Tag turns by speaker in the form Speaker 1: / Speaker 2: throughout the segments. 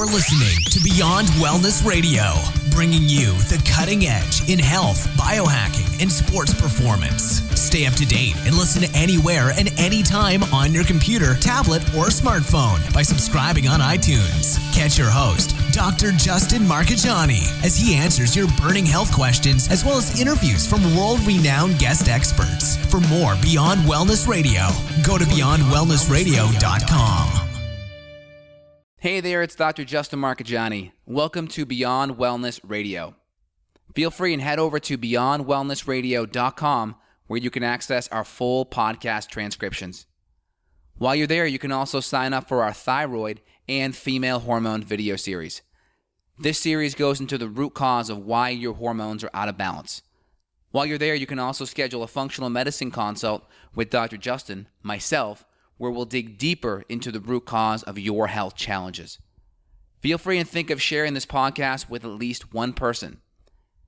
Speaker 1: You're listening to Beyond Wellness Radio, bringing you the cutting edge in health, biohacking, and sports performance. Stay up to date and listen anywhere and anytime on your computer, tablet, or smartphone by subscribing on iTunes. Catch your host, Dr. Justin Marchegiani, as he answers your burning health questions as well as interviews from world-renowned guest experts. For more Beyond Wellness Radio, go to beyondwellnessradio.com.
Speaker 2: Hey there, it's Dr. Justin Marchegiani. Welcome to Beyond Wellness Radio. Feel free and head over to beyondwellnessradio.com where you can access our full podcast transcriptions. While you're there, you can also sign up for our thyroid and female hormone video series. This series goes into the root cause of why your hormones are out of balance. While you're there, you can also schedule a functional medicine consult with Dr. Justin, myself, where we'll dig deeper into the root cause of your health challenges. Feel free and think of sharing this podcast with at least one person.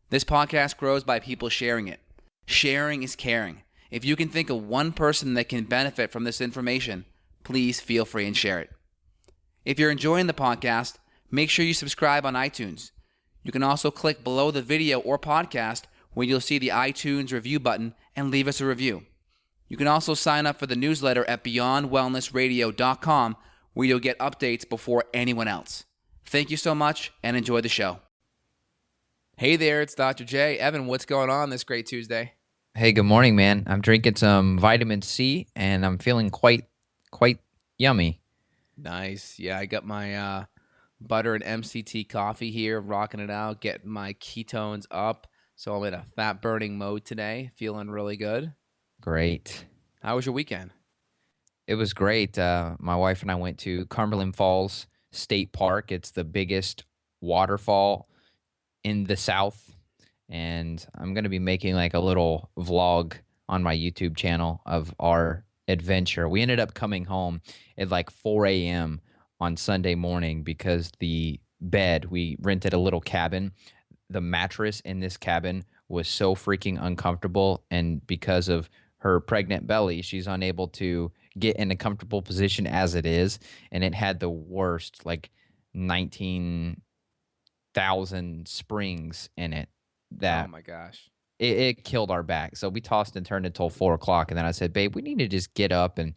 Speaker 2: This podcast grows by people sharing it. Sharing is caring. If you can think of one person that can benefit from this information, please feel free and share it. If you're enjoying the podcast, make sure you subscribe on iTunes. You can also click below the video or podcast where you'll see the iTunes review button and leave us a review. You can also sign up for the newsletter at beyondwellnessradio.com where you'll get updates before anyone else. Thank you so much and enjoy the show. Hey there, it's Dr. J. Evan, what's going on this great Tuesday?
Speaker 3: Hey, good morning, man. I'm drinking some vitamin C and I'm feeling quite yummy.
Speaker 2: Nice. Yeah, I got my butter and MCT coffee here, rocking it out, getting my ketones up. So I'm in a fat burning mode today, feeling really good.
Speaker 3: Great.
Speaker 2: How was your weekend?
Speaker 3: It was great. My wife and I went to Cumberland Falls State Park. It's the biggest waterfall in the South. And I'm going to be making like a little vlog on my YouTube channel of our adventure. We ended up coming home at like 4 a.m. on Sunday morning because the bed, we rented a little cabin. The mattress in this cabin was so freaking uncomfortable. And because of her pregnant belly, she's unable to get in a comfortable position as it is. And it had the worst, like 19,000 springs in it. That,
Speaker 2: oh my gosh.
Speaker 3: It killed our back. So we tossed and turned until 4 o'clock. And then I said, babe, we need to just get up and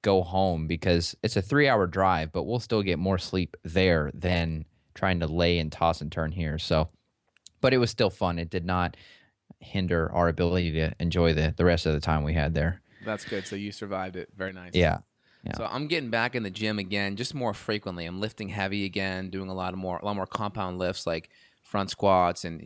Speaker 3: go home because it's a 3-hour drive, but we'll still get more sleep there than trying to lay and toss and turn here. So, but it was still fun. It did not hinder our ability to enjoy the rest of the time we had there.
Speaker 2: That's good. So you survived it. Very nice.
Speaker 3: Yeah.
Speaker 2: So I'm getting back in the gym again, just more frequently. I'm lifting heavy again, doing a lot more compound lifts like front squats and,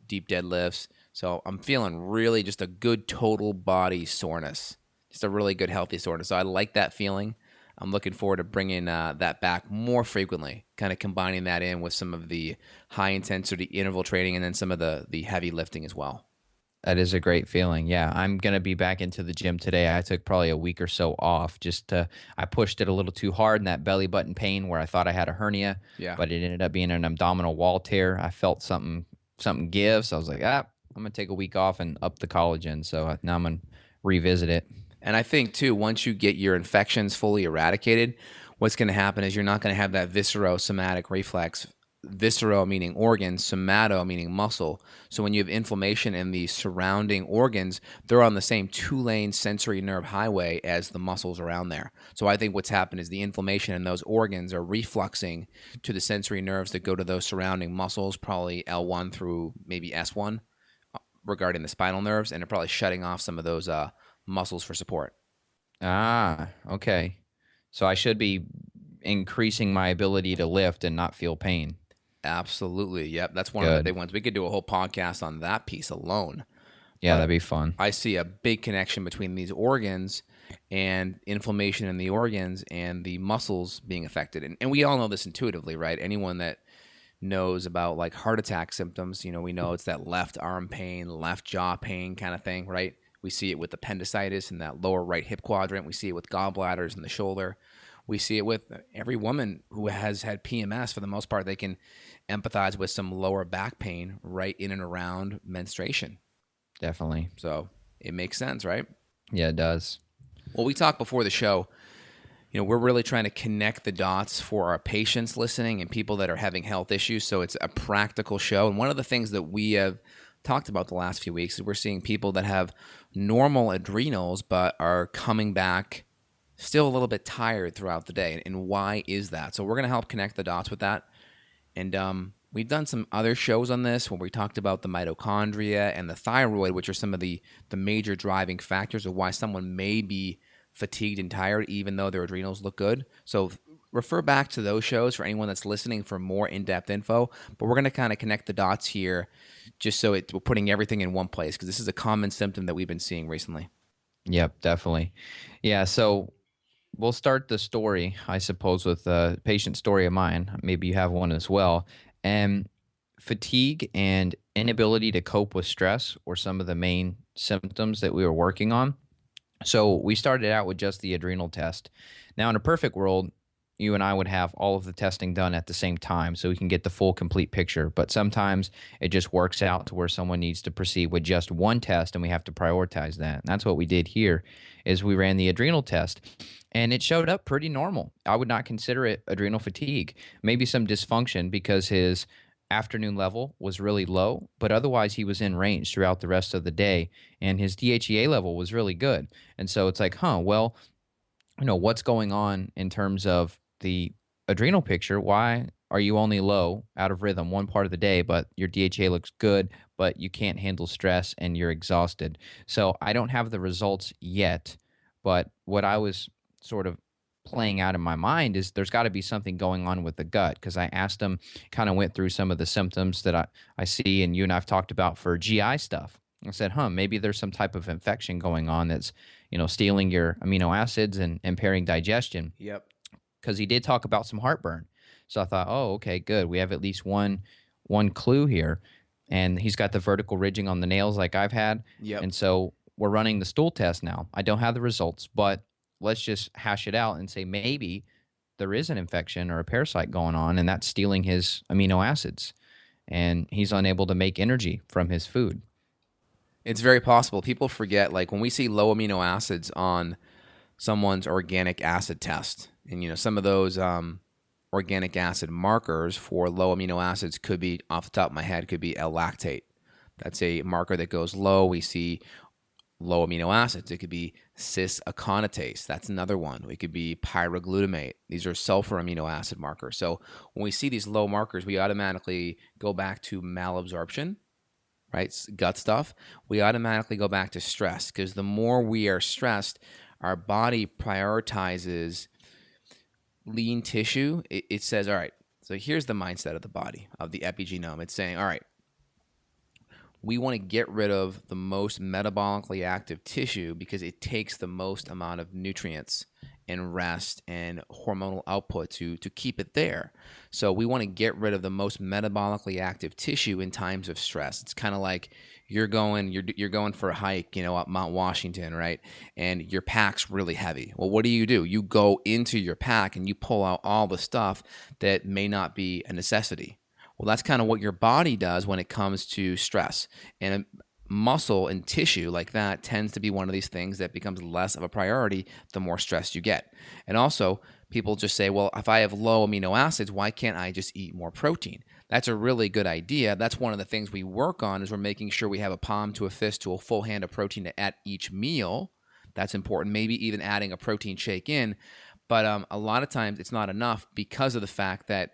Speaker 2: deep deadlifts. So I'm feeling really just a good total body soreness, just a really good healthy soreness. So I like that feeling. I'm looking forward to bringing that back more frequently, kind of combining that in with some of the high intensity interval training and then some of the heavy lifting as well.
Speaker 3: That is a great feeling. Yeah, I'm going to be back into the gym today. I took probably a week or so off I pushed it a little too hard in that belly button pain where I thought I had a hernia, but it ended up being an abdominal wall tear. I felt something give, so I was like, I'm going to take a week off and up the collagen. So now I'm going to revisit it.
Speaker 2: And I think, too, once you get your infections fully eradicated, what's going to happen is you're not going to have that viscerosomatic reflex. Viscero meaning organ, somato meaning muscle. So when you have inflammation in the surrounding organs, they're on the same 2-lane sensory nerve highway as the muscles around there. So I think what's happened is the inflammation in those organs are refluxing to the sensory nerves that go to those surrounding muscles, probably L1 through maybe S1 regarding the spinal nerves, and they're probably shutting off some of those muscles for support.
Speaker 3: Okay. So I should be increasing my ability to lift and not feel pain.
Speaker 2: Absolutely. Yep. That's one of the big ones. We could do a whole podcast on that piece alone.
Speaker 3: Yeah, that'd be fun.
Speaker 2: I see a big connection between these organs and inflammation in the organs and the muscles being affected. And we all know this intuitively, right? Anyone that knows about like heart attack symptoms, we know it's that left arm pain, left jaw pain kind of thing, right? We see it with appendicitis in that lower right hip quadrant. We see it with gallbladders in the shoulder. We see it with every woman who has had PMS. For the most part, they can empathize with some lower back pain right in and around menstruation.
Speaker 3: Definitely.
Speaker 2: So it makes sense, right?
Speaker 3: Yeah, it does.
Speaker 2: Well, we talked before the show. we're really trying to connect the dots for our patients listening and people that are having health issues. So it's a practical show. And one of the things that we have talked about the last few weeks is we're seeing people that have normal adrenals but are coming back still a little bit tired throughout the day. And why is that? So we're going to help connect the dots with that. And we've done some other shows on this where we talked about the mitochondria and the thyroid, which are some of the major driving factors of why someone may be fatigued and tired even though their adrenals look good. So refer back to those shows for anyone that's listening for more in-depth info. But we're going to kind of connect the dots here just so we're putting everything in one place, because this is a common symptom that we've been seeing recently.
Speaker 3: Yep, definitely. Yeah, so we'll start the story, I suppose, with a patient story of mine. Maybe you have one as well. And fatigue and inability to cope with stress were some of the main symptoms that we were working on. So we started out with just the adrenal test. Now, in a perfect world, you and I would have all of the testing done at the same time so we can get the full complete picture. But sometimes it just works out to where someone needs to proceed with just one test and we have to prioritize that. And that's what we did here is we ran the adrenal test and it showed up pretty normal. I would not consider it adrenal fatigue, maybe some dysfunction because his afternoon level was really low, but otherwise he was in range throughout the rest of the day and his DHEA level was really good. And so it's like, well, what's going on in terms of the adrenal picture? Why are you only low out of rhythm one part of the day, but your DHA looks good, but you can't handle stress and you're exhausted? So I don't have the results yet, but what I was sort of playing out in my mind is there's got to be something going on with the gut, because I asked him, kind of went through some of the symptoms that I see and you and I've talked about for GI stuff. I said, maybe there's some type of infection going on that's, stealing your amino acids and impairing digestion.
Speaker 2: Yep.
Speaker 3: Because he did talk about some heartburn. So I thought, okay, good. We have at least one clue here. And he's got the vertical ridging on the nails like I've had.
Speaker 2: Yep.
Speaker 3: And so we're running the stool test now. I don't have the results, but let's just hash it out and say maybe there is an infection or a parasite going on, and that's stealing his amino acids. And he's unable to make energy from his food.
Speaker 2: It's very possible. People forget, like when we see low amino acids on someone's organic acid test, and some of those organic acid markers for low amino acids could be, off the top of my head, could be L-lactate. That's a marker that goes low. We see low amino acids. It could be cis-aconitase. That's another one. It could be pyroglutamate. These are sulfur amino acid markers. So when we see these low markers, we automatically go back to malabsorption, right? Gut stuff. We automatically go back to stress, because the more we are stressed, our body prioritizes lean tissue. It says, all right, so here's the mindset of the body, of the epigenome. It's saying, all right, we want to get rid of the most metabolically active tissue because it takes the most amount of nutrients and rest and hormonal output to keep it there. So we want to get rid of the most metabolically active tissue in times of stress. It's kind of like you're going for a hike, up Mount Washington, right? And your pack's really heavy. Well, what do? You go into your pack and you pull out all the stuff that may not be a necessity. Well, that's kind of what your body does when it comes to stress. And muscle and tissue like that tends to be one of these things that becomes less of a priority the more stressed you get. And also, people just say, well, if I have low amino acids, why can't I just eat more protein? That's a really good idea. That's one of the things we work on, is we're making sure we have a palm to a fist to a full hand of protein at each meal. That's important. Maybe even adding a protein shake in. But a lot of times it's not enough because of the fact that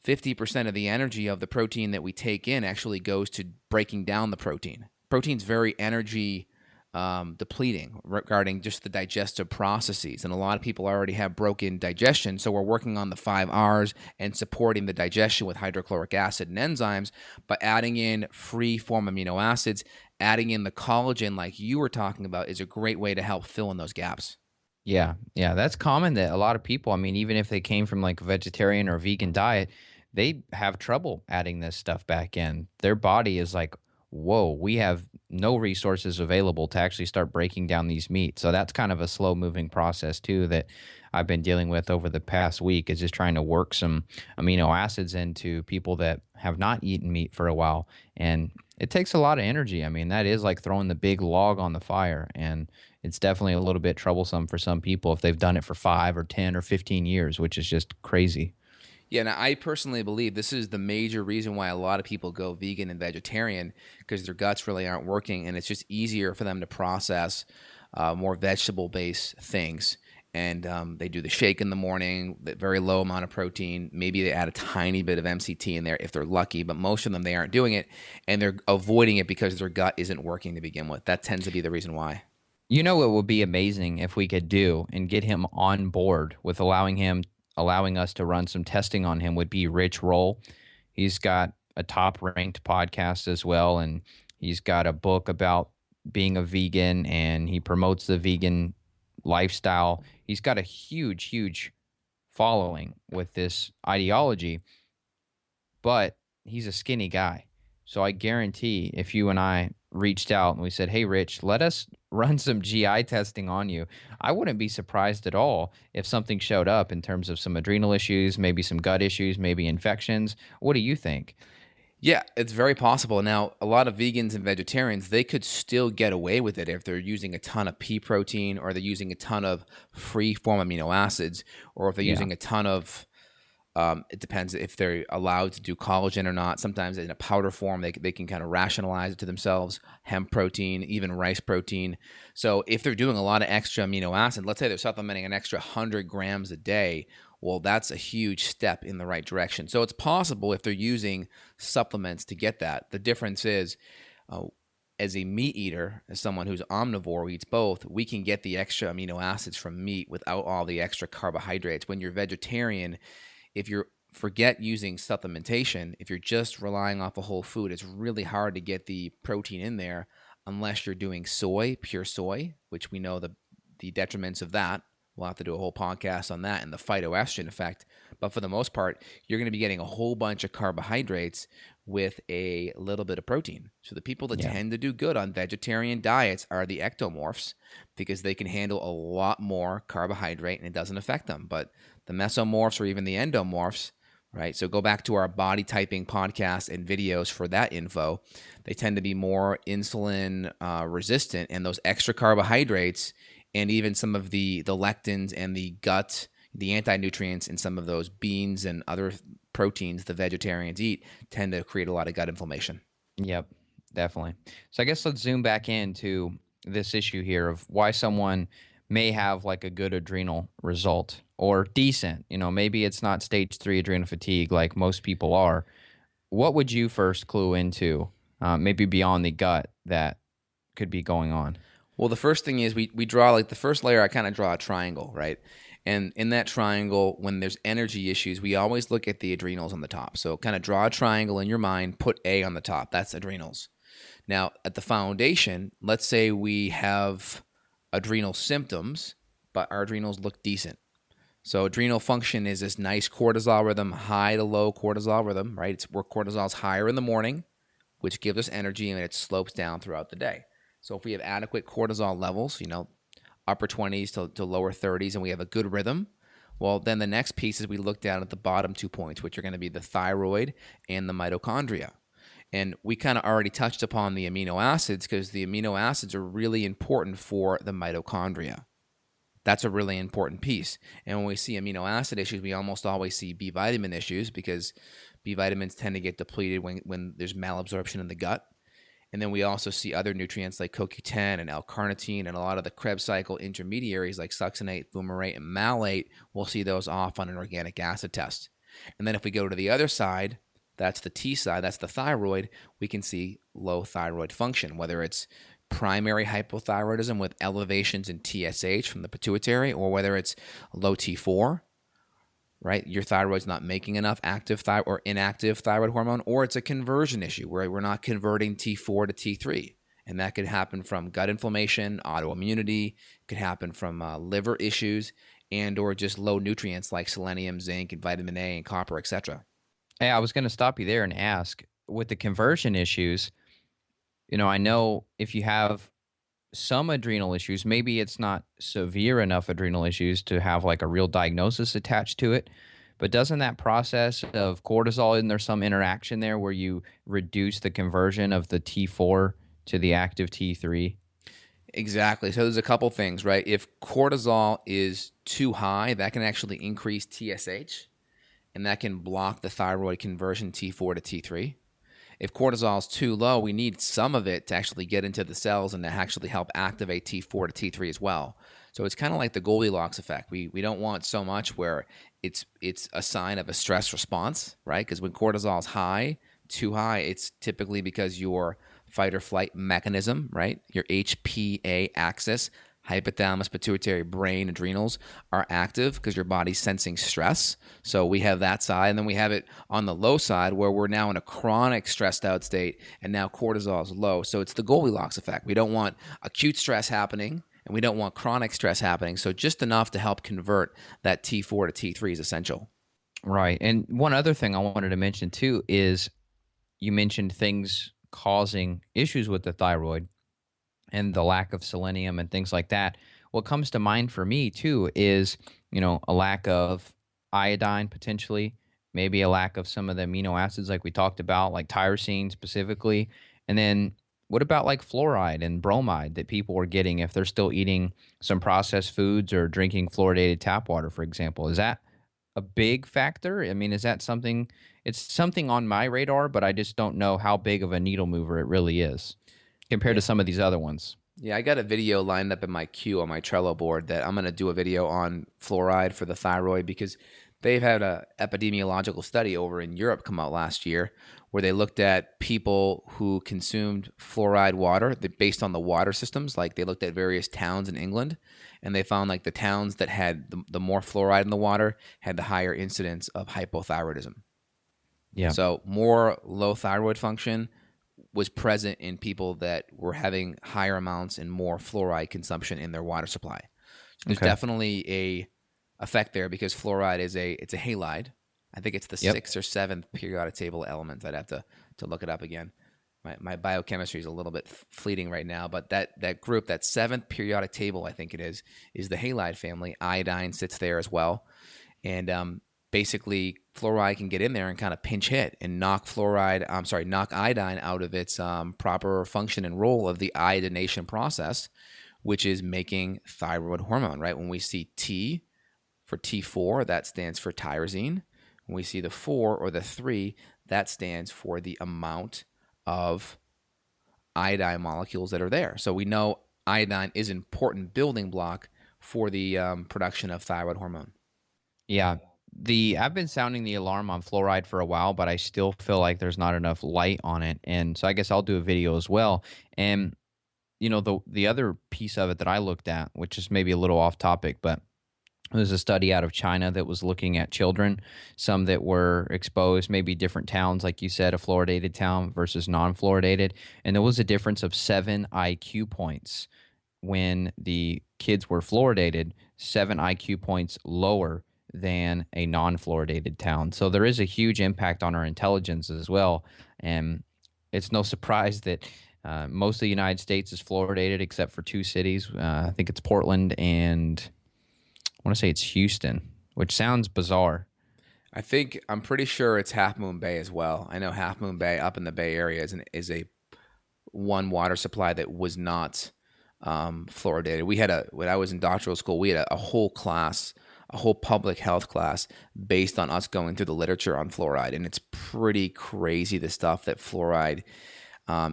Speaker 2: 50% of the energy of the protein that we take in actually goes to breaking down the protein. Protein's very energy depleting regarding just the digestive processes. And a lot of people already have broken digestion. So we're working on the 5 R's and supporting the digestion with hydrochloric acid and enzymes, but adding in free form amino acids, adding in the collagen like you were talking about is a great way to help fill in those gaps.
Speaker 3: Yeah, that's common that a lot of people, even if they came from like a vegetarian or vegan diet, they have trouble adding this stuff back in. Their body is like, whoa, we have no resources available to actually start breaking down these meats. So that's kind of a slow moving process too that I've been dealing with over the past week, is just trying to work some amino acids into people that have not eaten meat for a while. And It takes a lot of energy. I mean, that is like throwing the big log on the fire, and it's definitely a little bit troublesome for some people if they've done it for 5 or 10 or 15 years, which is just crazy.
Speaker 2: Yeah, and I personally believe this is the major reason why a lot of people go vegan and vegetarian, because their guts really aren't working, and it's just easier for them to process more vegetable-based things. And they do the shake in the morning, that very low amount of protein. Maybe they add a tiny bit of MCT in there if they're lucky, but most of them, they aren't doing it, and they're avoiding it because their gut isn't working to begin with. That tends to be the reason why.
Speaker 3: You know what would be amazing if we could do and get him on board with allowing us to run some testing on him would be Rich Roll. He's got a top ranked podcast as well, and he's got a book about being a vegan, and he promotes the vegan lifestyle. He's got a huge following with this ideology, but he's a skinny guy. So I guarantee if you and I reached out and we said, "Hey, Rich, let us run some GI testing on you," I wouldn't be surprised at all if something showed up in terms of some adrenal issues, maybe some gut issues, maybe infections. What do you think?
Speaker 2: Yeah, it's very possible. Now, a lot of vegans and vegetarians, they could still get away with it if they're using a ton of pea protein, or they're using a ton of free form amino acids, or if they're
Speaker 3: Yeah.
Speaker 2: using a ton of, it depends if they're allowed to do collagen or not. Sometimes in a powder form, they can kind of rationalize it to themselves, hemp protein, even rice protein. So if they're doing a lot of extra amino acid, let's say they're supplementing an extra 100 grams a day, well, that's a huge step in the right direction. So it's possible if they're using supplements to get that. The difference is, uh, as a meat eater, as someone who's omnivore, who eats both, we can get the extra amino acids from meat without all the extra carbohydrates. When you're vegetarian, if you forget using supplementation, if you're just relying off a whole food, it's really hard to get the protein in there unless you're doing soy, pure soy, which we know the detriments of that. We'll have to do a whole podcast on that and the phytoestrogen effect. But for the most part, you're going to be getting a whole bunch of carbohydrates with a little bit of protein. So the people that
Speaker 3: Yeah.
Speaker 2: tend to do good on vegetarian diets are the ectomorphs, because they can handle a lot more carbohydrate and it doesn't affect them. But the mesomorphs or even the endomorphs, right? So go back to our body typing podcast and videos for that info. They tend to be more insulin resistant, and those extra carbohydrates and even some of the lectins and the gut, the anti-nutrients in some of those beans and other proteins the vegetarians eat tend to create a lot of gut inflammation.
Speaker 3: Yep, definitely. So I guess let's zoom back into this issue here of why someone may have like a good adrenal result or decent. Maybe it's not stage 3 adrenal fatigue like most people are. What would you first clue into, maybe beyond the gut, that could be going on?
Speaker 2: Well, the first thing is we draw, like the first layer, I kind of draw a triangle, right? And in that triangle, when there's energy issues, we always look at the adrenals on the top. So kind of draw a triangle in your mind, put A on the top. That's adrenals. Now, at the foundation, let's say we have adrenal symptoms, but our adrenals look decent. So adrenal function is this nice cortisol rhythm, high to low cortisol rhythm, right? It's where cortisol's higher in the morning, which gives us energy, and it slopes down throughout the day. So if we have adequate cortisol levels, upper 20s to lower 30s, and we have a good rhythm, well, then the next piece is we look down at the bottom 2 points, which are going to be the thyroid and the mitochondria. And we kind of already touched upon the amino acids, because the amino acids are really important for the mitochondria. That's a really important piece. And when we see amino acid issues, we almost always see B vitamin issues, because B vitamins tend to get depleted when there's malabsorption in the gut. And then we also see other nutrients like CoQ10 and L-carnitine, and a lot of the Krebs cycle intermediaries like succinate, fumarate, and malate. We'll see those off on an organic acid test. And then if we go to the other side, that's the T side, that's the thyroid, we can see low thyroid function, whether it's primary hypothyroidism with elevations in TSH from the pituitary, or whether it's low T4, right? Your thyroid's not making enough active thyroid or inactive thyroid hormone, or it's a conversion issue where we're not converting T4 to T3. And that could happen from gut inflammation, autoimmunity, could happen from liver issues, and or just low nutrients like selenium, zinc, and vitamin A and copper, etc.
Speaker 3: Hey, I was going to stop you there and ask, with the conversion issues, I know if you have some adrenal issues, maybe it's not severe enough adrenal issues to have like a real diagnosis attached to it, But doesn't that process of cortisol, isn't there some interaction there where you reduce the conversion of the T4 to the active T3?
Speaker 2: Exactly. So there's a couple things, right? If cortisol is too high, that can actually increase TSH, and that can block the thyroid conversion T4 to T3. If cortisol is too low, we need some of it to actually get into the cells and to actually help activate T4 to T3 as well. So it's kind of like the Goldilocks effect. We don't want so much where it's a sign of a stress response, right? Because when cortisol is high, too high, it's typically because your fight or flight mechanism, right? Your HPA axis, hypothalamus, pituitary, brain, adrenals are active because your body's sensing stress. So we have that side, and then we have it on the low side where we're now in a chronic stressed out state, and now cortisol is low. So it's the Goldilocks effect. We don't want acute stress happening, and we don't want chronic stress happening. So just enough to help convert that T4 to T3 is essential.
Speaker 3: Right. And one other thing I wanted to mention too is you mentioned things causing issues with the thyroid and the lack of selenium and things like that. What comes to mind for me too is, a lack of iodine potentially, maybe a lack of some of the amino acids like we talked about, like tyrosine specifically. And then what about like fluoride and bromide that people are getting if they're still eating some processed foods or drinking fluoridated tap water, for example? Is that a big factor? I mean, is that something? It's something on my radar, but I just don't know how big of a needle mover it really is compared to some of these other ones.
Speaker 2: Yeah, I got a video lined up in my queue on my Trello board that I'm going to do a video on fluoride for the thyroid because they've had a epidemiological study over in Europe come out last year where they looked at people who consumed fluoride water based on the water systems. Like they looked at various towns in England, and they found like the towns that had the more fluoride in the water had the higher incidence of hypothyroidism.
Speaker 3: Yeah.
Speaker 2: So more low thyroid function was present in people that were having higher amounts and more fluoride consumption in their water supply. So there's definitely a effect there because fluoride is it's a halide. I think it's the sixth or seventh periodic table element. I'd have to look it up again. My biochemistry is a little bit fleeting right now, but that group, that seventh periodic table, I think it is the halide family. Iodine sits there as well. And basically fluoride can get in there and kind of pinch hit and knock iodine out of its proper function and role of the iodination process, which is making thyroid hormone, right? When we see T for T4, that stands for tyrosine. When we see the 4 or the 3, that stands for the amount of iodine molecules that are there. So we know iodine is an important building block for the production of thyroid hormone.
Speaker 3: Yeah. I've been sounding the alarm on fluoride for a while, but I still feel like there's not enough light on it. And so I guess I'll do a video as well. And the other piece of it that I looked at, which is maybe a little off topic, but there's a study out of China that was looking at children, some that were exposed, maybe different towns, like you said, a fluoridated town versus non-fluoridated. And there was a difference of 7 IQ points when the kids were fluoridated, 7 IQ points lower than a non-fluoridated town. So there is a huge impact on our intelligence as well. And it's no surprise that most of the United States is fluoridated except for 2 cities. I think it's Portland and I want to say it's Houston, which sounds bizarre.
Speaker 2: I'm pretty sure it's Half Moon Bay as well. I know Half Moon Bay up in the Bay Area is a one water supply that was not fluoridated. When I was in doctoral school, we had a whole class, a whole public health class based on us going through the literature on fluoride. And it's pretty crazy the stuff that fluoride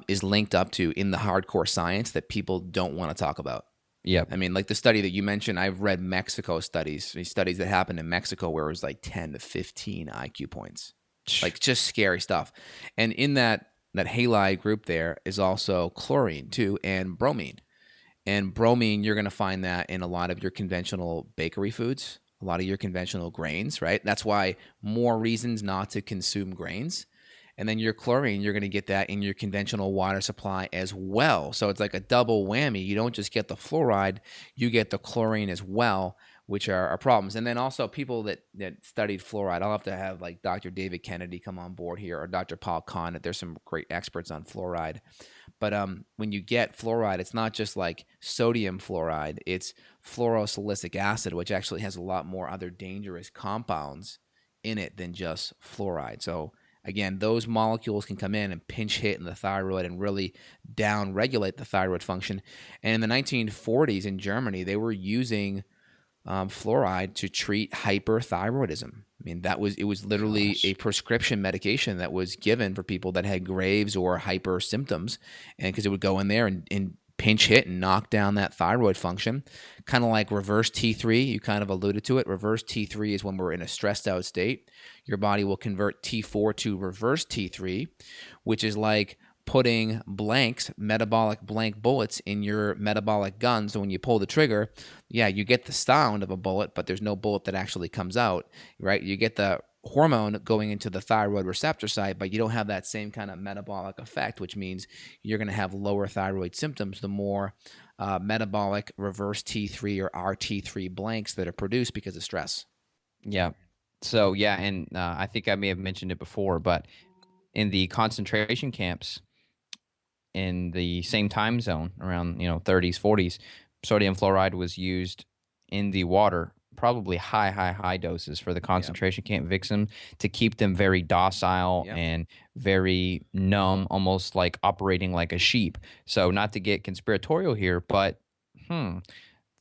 Speaker 2: is linked up to in the hardcore science that people don't want to talk about.
Speaker 3: Yeah.
Speaker 2: I mean, like the study that you mentioned, I've read Mexico studies that happened in Mexico where it was like 10 to 15 IQ points, like just scary stuff. And in that halide group there is also chlorine too, and bromine. And bromine, you're going to find that in a lot of your conventional bakery foods, a lot of your conventional grains, right? That's why more reasons not to consume grains. And then your chlorine, you're going to get that in your conventional water supply as well. So it's like a double whammy. You don't just get the fluoride, you get the chlorine as well, which are problems. And then also people that studied fluoride, I'll have to have like Dr. David Kennedy come on board here or Dr. Paul Kahn. There's some great experts on fluoride. But when you get fluoride, it's not just like sodium fluoride. It's fluorosilicic acid, which actually has a lot more other dangerous compounds in it than just fluoride. So again, those molecules can come in and pinch hit in the thyroid and really down-regulate the thyroid function. And in the 1940s in Germany, they were using fluoride to treat hyperthyroidism. I mean, it was literally a prescription medication that was given for people that had Graves or hyper symptoms, and because it would go in there and pinch hit and knock down that thyroid function, kind of like reverse T3. You kind of alluded to it. Reverse T3 is when we're in a stressed out state. Your body will convert T4 to reverse T3, which is like putting blanks, metabolic blank bullets in your metabolic gun. So when you pull the trigger, yeah, you get the sound of a bullet, but there's no bullet that actually comes out, right? You get the hormone going into the thyroid receptor site, but you don't have that same kind of metabolic effect, which means you're going to have lower thyroid symptoms the more metabolic reverse T3 or RT3 blanks that are produced because of stress.
Speaker 3: Yeah. So, yeah, and I think I may have mentioned it before, but in the concentration camps in the same time zone around 30s, 40s, sodium fluoride was used in the water, probably high doses for the concentration camp victims to keep them very docile and very numb, almost like operating like a sheep. So not to get conspiratorial here, but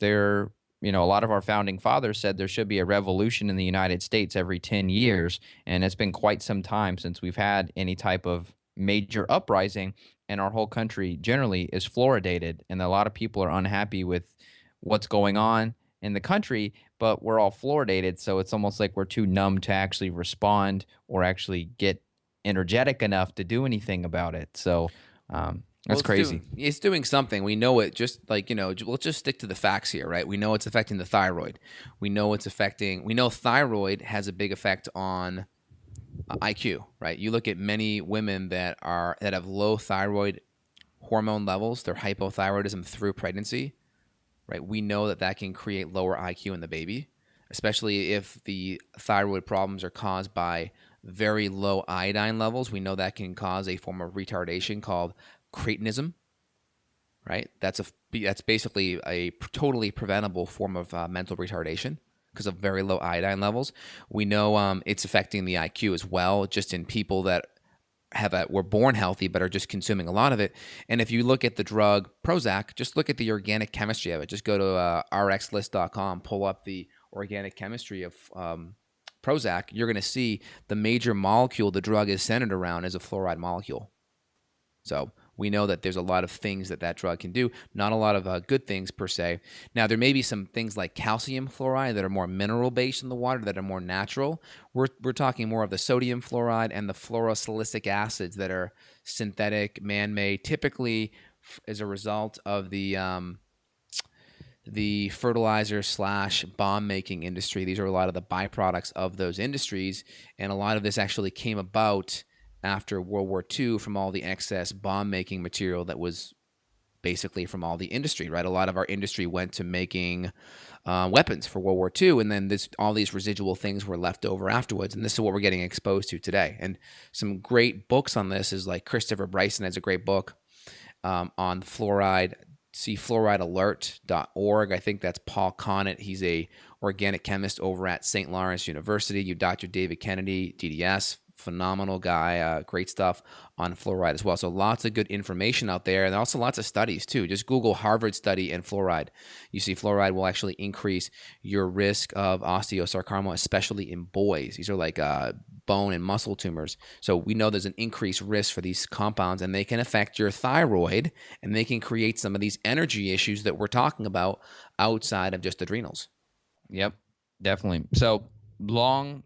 Speaker 3: there, a lot of our founding fathers said there should be a revolution in the United States every 10 years. And it's been quite some time since we've had any type of major uprising, and our whole country generally is fluoridated. And a lot of people are unhappy with what's going on in the country, but we're all fluoridated. So it's almost like we're too numb to actually respond or actually get energetic enough to do anything about it. So that's crazy.
Speaker 2: It's doing something. We know it, just like, let's just stick to the facts here, right? We know it's affecting the thyroid. We know thyroid has a big effect on IQ, right? You look at many women that have low thyroid hormone levels, their hypothyroidism through pregnancy, right? We know that can create lower IQ in the baby, especially if the thyroid problems are caused by very low iodine levels. We know that can cause a form of retardation called cretinism, right? That's basically a totally preventable form of mental retardation because of very low iodine levels. We know it's affecting the IQ as well, just in people that were born healthy but are just consuming a lot of it. And if you look at the drug Prozac, just look at the organic chemistry of it. Just go to rxlist.com, pull up the organic chemistry of Prozac. You're going to see the major molecule the drug is centered around is a fluoride molecule. So we know that there's a lot of things that drug can do, not a lot of good things per se. Now, there may be some things like calcium fluoride that are more mineral-based in the water, that are more natural. We're talking more of the sodium fluoride and the fluorosilicic acids that are synthetic, man-made, typically as a result of the fertilizer / bomb making industry. These are a lot of the byproducts of those industries, and a lot of this actually came about after World War II from all the excess bomb-making material that was basically from all the industry, right? A lot of our industry went to making weapons for World War II, and then all these residual things were left over afterwards, and this is what we're getting exposed to today. And some great books on this is like Christopher Bryson has a great book on fluoride. See fluoridealert.org. I think that's Paul Connett. He's a organic chemist over at St. Lawrence University. You Dr. David Kennedy, DDS, phenomenal guy, great stuff on fluoride as well. So lots of good information out there, and also lots of studies too. Just Google Harvard study and fluoride. You see fluoride will actually increase your risk of osteosarcoma, especially in boys. These are like bone and muscle tumors. So we know there's an increased risk for these compounds, and they can affect your thyroid, and they can create some of these energy issues that we're talking about outside of just adrenals.
Speaker 3: Yep, definitely. So long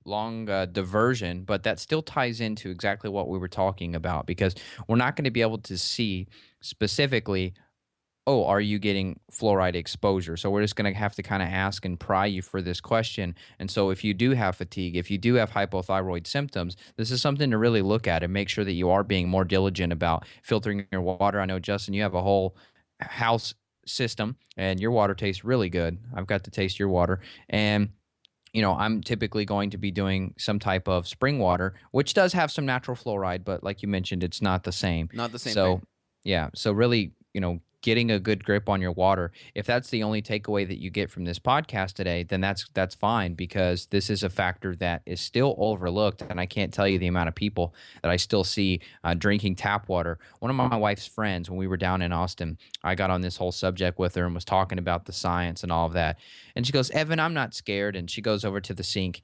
Speaker 3: diversion, but that still ties into exactly what we were talking about, because we're not going to be able to see specifically, oh, are you getting fluoride exposure? So we're just going to have to kind of ask and pry you for this question. And so if you do have fatigue, if you do have hypothyroid symptoms, this is something to really look at and make sure that you are being more diligent about filtering your water. I know, Justin, you have a whole house system and your water tastes really good. I've got to taste your water, and I'm typically going to be doing some type of spring water, which does have some natural fluoride, but like you mentioned, it's not the same.
Speaker 2: Not the same
Speaker 3: So,
Speaker 2: thing.
Speaker 3: yeah. So really, getting a good grip on your water. If that's the only takeaway that you get from this podcast today, then that's fine, because this is a factor that is still overlooked. And I can't tell you the amount of people that I still see drinking tap water. One of my wife's friends, when we were down in Austin, I got on this whole subject with her and was talking about the science and all of that. And she goes, Evan, I'm not scared. And she goes over to the sink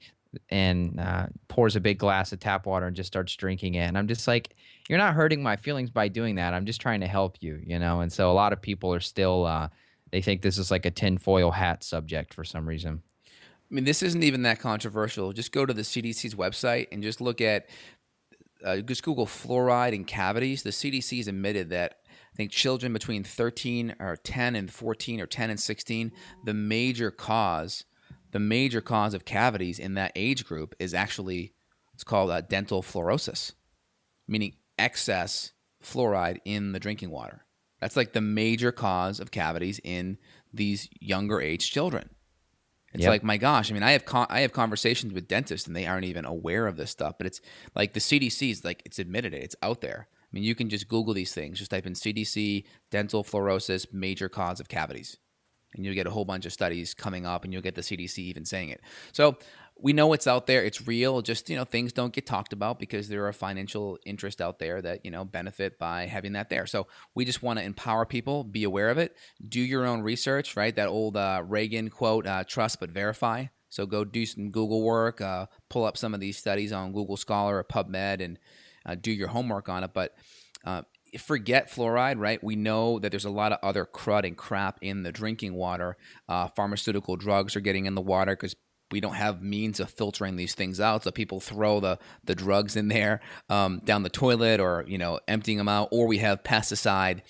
Speaker 3: and pours a big glass of tap water and just starts drinking it. And I'm just like, you're not hurting my feelings by doing that. I'm just trying to help you, you know? And so a lot of people are still, they think this is like a tinfoil hat subject for some reason.
Speaker 2: I mean, this isn't even that controversial. Just go to the CDC's website and just look at, just Google fluoride in cavities. The CDC has admitted that I think children between 13 or 10 and 14 or 10 and 16, the major cause of cavities in that age group is actually, it's called dental fluorosis, meaning excess fluoride in the drinking water. That's like the major cause of cavities in these younger age children. It's like, my gosh, I mean, I have conversations with dentists and they aren't even aware of this stuff, but it's like the CDC's like, it's admitted it, it's out there. I mean, you can just Google these things, just type in CDC, dental fluorosis, major cause of cavities. And you'll get a whole bunch of studies coming up, and you'll get the CDC even saying it. So we know it's out there. It's real. Just, things don't get talked about because there are financial interest out there that, benefit by having that there. So we just want to empower people, be aware of it, do your own research, right? That old Reagan quote, trust but verify. So go do some Google work, pull up some of these studies on Google Scholar or PubMed, and do your homework on it. But forget fluoride, right? We know that there's a lot of other crud and crap in the drinking water. Pharmaceutical drugs are getting in the water because we don't have means of filtering these things out. So people throw the drugs in there down the toilet, or emptying them out. Or we have pesticide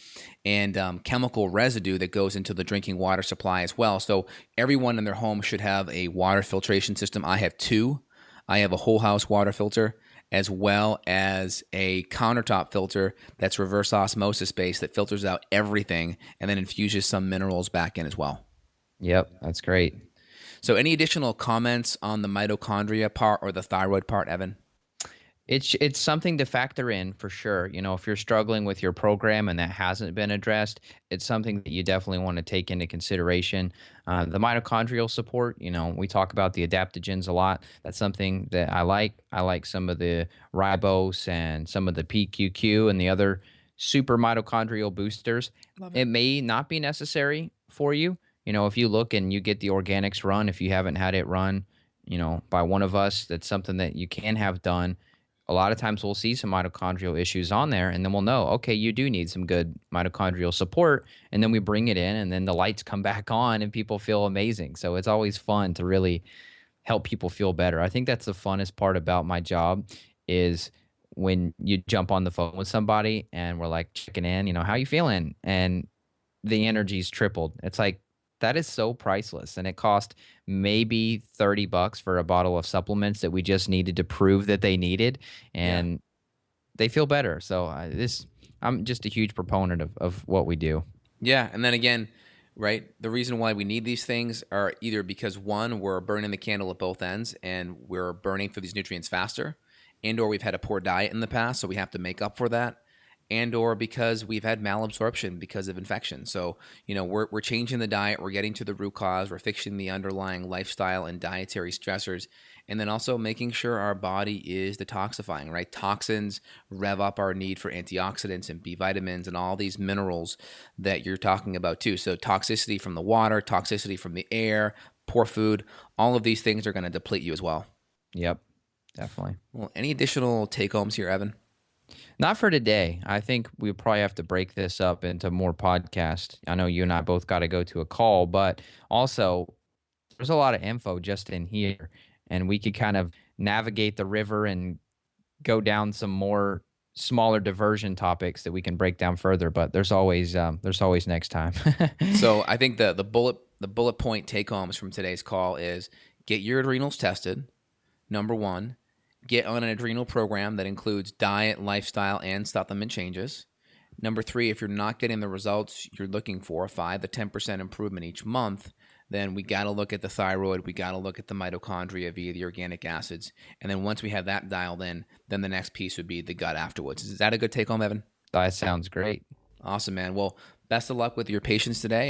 Speaker 2: and chemical residue that goes into the drinking water supply as well. So everyone in their home should have a water filtration system. I have two. I have a whole house water filter, as well as a countertop filter that's reverse osmosis based, that filters out everything and then infuses some minerals back in as well.
Speaker 3: Yep, that's great.
Speaker 2: So any additional comments on the mitochondria part or the thyroid part, Evan?
Speaker 3: It's something to factor in for sure. If you're struggling with your program and that hasn't been addressed, it's something that you definitely want to take into consideration. The mitochondrial support, we talk about the adaptogens a lot. That's something that I like. I like some of the ribose and some of the PQQ and the other super mitochondrial boosters. It may not be necessary for you. If you look and you get the organics run, if you haven't had it run, by one of us, that's something that you can have done. A lot of times we'll see some mitochondrial issues on there, and then we'll know, okay, you do need some good mitochondrial support, and then we bring it in, and then the lights come back on and people feel amazing. So it's always fun to really help people feel better. I think that's the funnest part about my job, is when you jump on the phone with somebody and we're like checking in, how you feeling? And the energy's tripled. It's like, that is so priceless. And it cost maybe $30 for a bottle of supplements that we just needed to prove that they needed. And they feel better. So I'm just a huge proponent of what we do.
Speaker 2: Yeah. And then again, right, the reason why we need these things are either because, one, we're burning the candle at both ends and we're burning through these nutrients faster, and or we've had a poor diet in the past, so we have to make up for that, and or because we've had malabsorption because of infection. So, we're changing the diet, we're getting to the root cause, we're fixing the underlying lifestyle and dietary stressors, and then also making sure our body is detoxifying, right? Toxins rev up our need for antioxidants and B vitamins and all these minerals that you're talking about too. So toxicity from the water, toxicity from the air, poor food, all of these things are going to deplete you as well.
Speaker 3: Yep, definitely.
Speaker 2: Well, any additional take-homes here, Evan?
Speaker 3: Not for today. I think we probably have to break this up into more podcasts. I know you and I both got to go to a call, but also there's a lot of info just in here, and we could kind of navigate the river and go down some more smaller diversion topics that we can break down further. But there's always next time.
Speaker 2: So I think the bullet point take homes from today's call is get your adrenals tested. Number one. Get on an adrenal program that includes diet, lifestyle, and supplement changes. Number three, if you're not getting the results you're looking for, 5 to 10% improvement each month, then we got to look at the thyroid. We got to look at the mitochondria via the organic acids. And then once we have that dialed in, then the next piece would be the gut afterwards. Is that a good take home, Evan?
Speaker 3: That sounds great.
Speaker 2: Awesome, man. Well, best of luck with your patients today.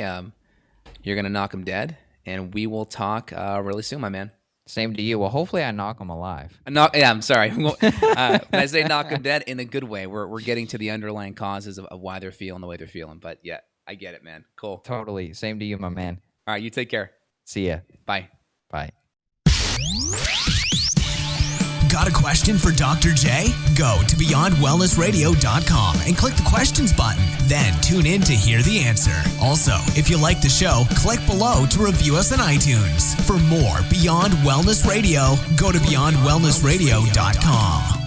Speaker 2: You're going to knock them dead, and we will talk really soon, my man.
Speaker 3: Same to you. Well, hopefully I knock them alive.
Speaker 2: I'm sorry. When I say knock them dead, in a good way. We're getting to the underlying causes of why they're feeling the way they're feeling. But yeah, I get it, man. Cool.
Speaker 3: Totally. Same to you, my man.
Speaker 2: All right, you take care.
Speaker 3: See ya.
Speaker 2: Bye.
Speaker 3: Bye.
Speaker 1: Got a question for Dr. J? Go to beyondwellnessradio.com and click the questions button. Then tune in to hear the answer. Also, if you like the show, click below to review us on iTunes. For more Beyond Wellness Radio, go to beyondwellnessradio.com.